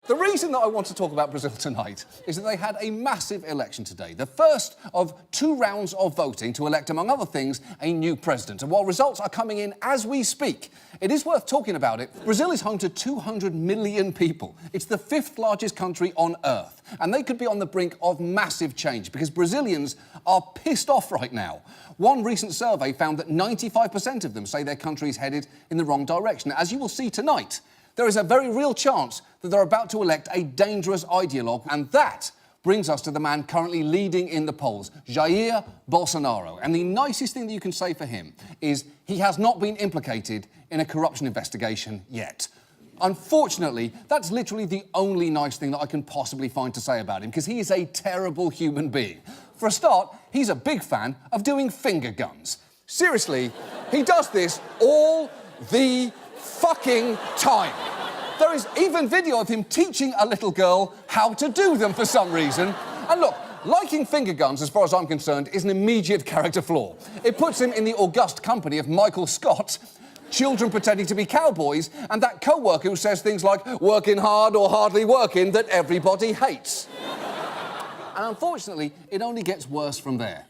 The reason that I want to talk about Brazil tonight is that they had a massive election today, the first of 2 rounds of voting to elect, among other things, a new president. And while results are coming in as we speak, it is worth talking about it. Brazil is home to 200 million people. It's the 5th largest country on Earth. And they could be on the brink of massive change because Brazilians are pissed off right now. One recent survey found that 95% of them say their country is headed in the wrong direction. As you will see tonight, there is a very real chance that they're about to elect a dangerous ideologue, and that brings us to the man currently leading in the polls, Jair Bolsonaro. And the nicest thing that you can say for him is he has not been implicated in a corruption investigation yet. Unfortunately, that's literally the only nice thing that I can possibly find to say about him, because he is a terrible human being. For a start, he's a big fan of doing finger guns. Seriously, he does this all the fucking time. There is even video of him teaching a little girl how to do them for some reason. And look, liking finger guns, as far as I'm concerned, is an immediate character flaw. It puts him in the august company of Michael Scott, children pretending to be cowboys, and that co-worker who says things like working hard or hardly working that everybody hates. And unfortunately, it only gets worse from there.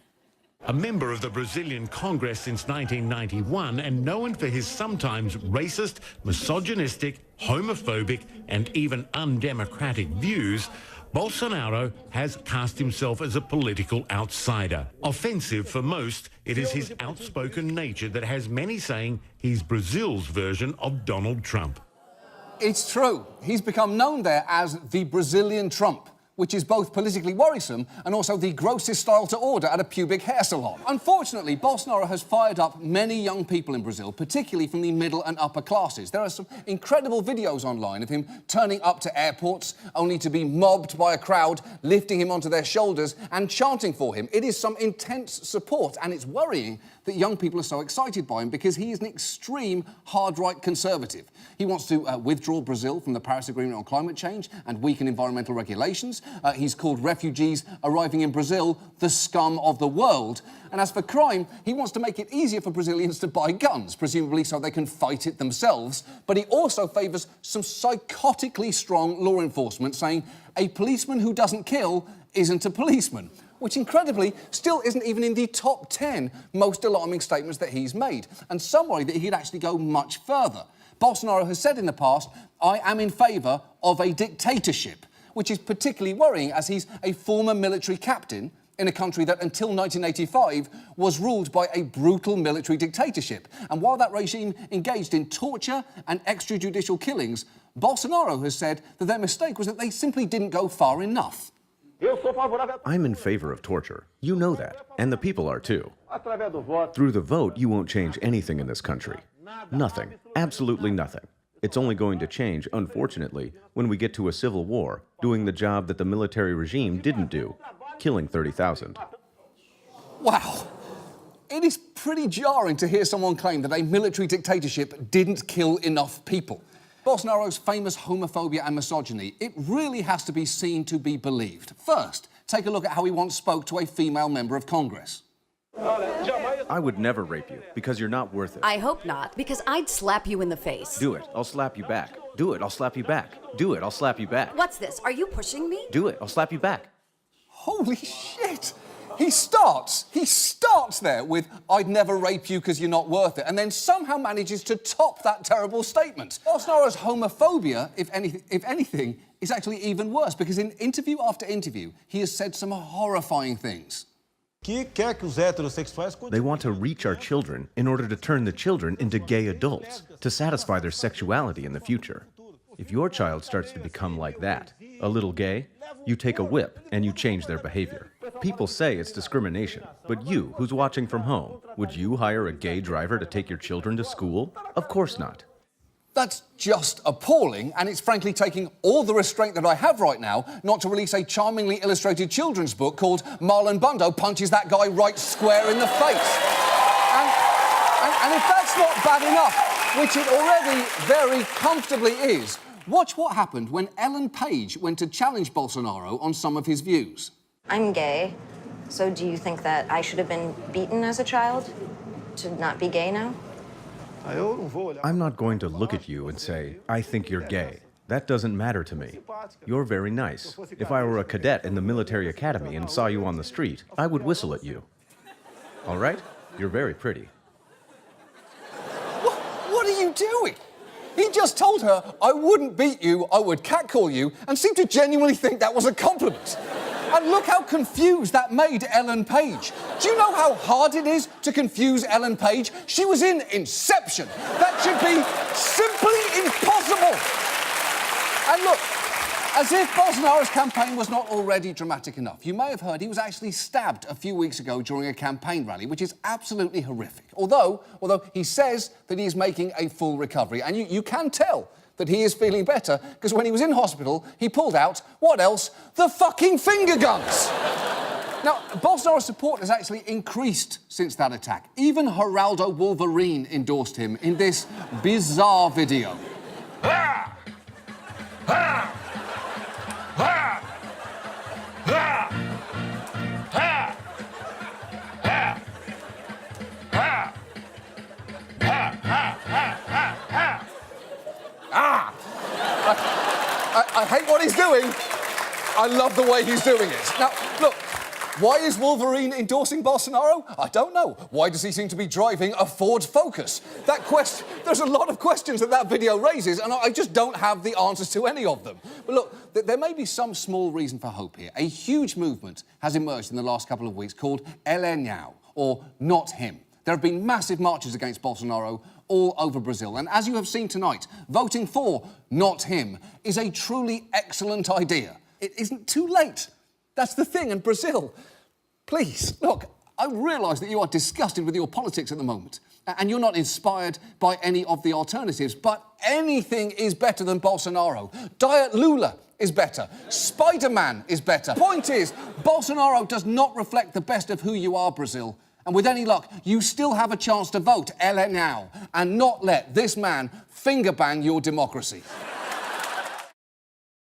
A member of the Brazilian Congress since 1991 and known for his sometimes racist, misogynistic, homophobic and even undemocratic views, Bolsonaro has cast himself as a political outsider. Offensive for most, it is his outspoken nature that has many saying he's Brazil's version of Donald Trump. It's true. He's become known there as the Brazilian Trump, which is both politically worrisome and also the grossest style to order at a pubic hair salon. Unfortunately, Bolsonaro has fired up many young people in Brazil, particularly from the middle and upper classes. There are some incredible videos online of him turning up to airports only to be mobbed by a crowd, lifting him onto their shoulders and chanting for him. It is some intense support, and it's worrying that young people are so excited by him because he is an extreme hard-right conservative. He wants to withdraw Brazil from the Paris Agreement on climate change and weaken environmental regulations. He's called refugees arriving in Brazil the scum of the world. And as for crime, he wants to make it easier for Brazilians to buy guns, presumably so they can fight it themselves. But he also favours some psychotically strong law enforcement, saying a policeman who doesn't kill isn't a policeman, which incredibly still isn't even in the top 10 most alarming statements that he's made. And some worry that he could actually go much further. Bolsonaro has said in the past, I am in favour of a dictatorship, which is particularly worrying as he's a former military captain in a country that until 1985 was ruled by a brutal military dictatorship. And while that regime engaged in torture and extrajudicial killings, Bolsonaro has said that their mistake was that they simply didn't go far enough. I'm in favor of torture. You know that. And the people are too. Through the vote, you won't change anything in this country. Nothing. Absolutely nothing. It's only going to change, unfortunately, when we get to a civil war, doing the job that the military regime didn't do, killing 30,000. Wow. It is pretty jarring to hear someone claim that a military dictatorship didn't kill enough people. Bolsonaro's famous homophobia and misogyny, it really has to be seen to be believed. First, take a look at how he once spoke to a female member of Congress. I would never rape you, because you're not worth it. I hope not, because I'd slap you in the face. Do it, I'll slap you back. Do it, I'll slap you back. Do it, I'll slap you back. What's this? Are you pushing me? Do it, I'll slap you back. Holy shit! He starts there with, I'd never rape you because you're not worth it, and then somehow manages to top that terrible statement. Bolsonaro's homophobia, if anything, is actually even worse, because in interview after interview, he has said some horrifying things. They want to reach our children in order to turn the children into gay adults, to satisfy their sexuality in the future. If your child starts to become like that, a little gay, you take a whip and you change their behavior. People say it's discrimination, but you, who's watching from home, would you hire a gay driver to take your children to school? Of course not. That's just appalling, and it's frankly taking all the restraint that I have right now not to release a charmingly illustrated children's book called Marlon Brando Punches That Guy Right Square in the Face. And if that's not bad enough, which it already very comfortably is, watch what happened when Ellen Page went to challenge Bolsonaro on some of his views. I'm gay, so do you think that I should have been beaten as a child to not be gay now? I'm not going to look at you and say, I think you're gay. That doesn't matter to me. You're very nice. If I were a cadet in the military academy and saw you on the street, I would whistle at you. All right? You're very pretty. What are you doing? He just told her, I wouldn't beat you, I would catcall you, and seemed to genuinely think that was a compliment. And look how confused that made Ellen Page. Do you know how hard it is to confuse Ellen Page? She was in Inception. That should be simply impossible. And look, as if Bolsonaro's campaign was not already dramatic enough, you may have heard he was actually stabbed a few weeks ago during a campaign rally, which is absolutely horrific. Although he says that he is making a full recovery, and you can tell that he is feeling better, because when he was in hospital, he pulled out, what else? The fucking finger guns! Now, Bolsonaro's support has actually increased since that attack. Even Geraldo Wolverine endorsed him in this bizarre video. Ha! Ha! Ha! Ha! Ha! Ha! Ha! Ha! Ah! I hate what he's doing. I love the way he's doing it. Now, look, why is Wolverine endorsing Bolsonaro? I don't know. Why does he seem to be driving a Ford Focus? There's a lot of questions that video raises, and I just don't have the answers to any of them. But look, there may be some small reason for hope here. A huge movement has emerged in the last couple of weeks called Ele Não, or Not Him. There have been massive marches against Bolsonaro all over Brazil. And as you have seen tonight, voting for Not Him is a truly excellent idea. It isn't too late. That's the thing. And Brazil, please, look, I realise that you are disgusted with your politics at the moment, and you're not inspired by any of the alternatives, but anything is better than Bolsonaro. Diet Lula is better. Spider-Man is better. Point is, Bolsonaro does not reflect the best of who you are, Brazil. And with any luck, you still have a chance to vote Ele Não and not let this man finger bang your democracy.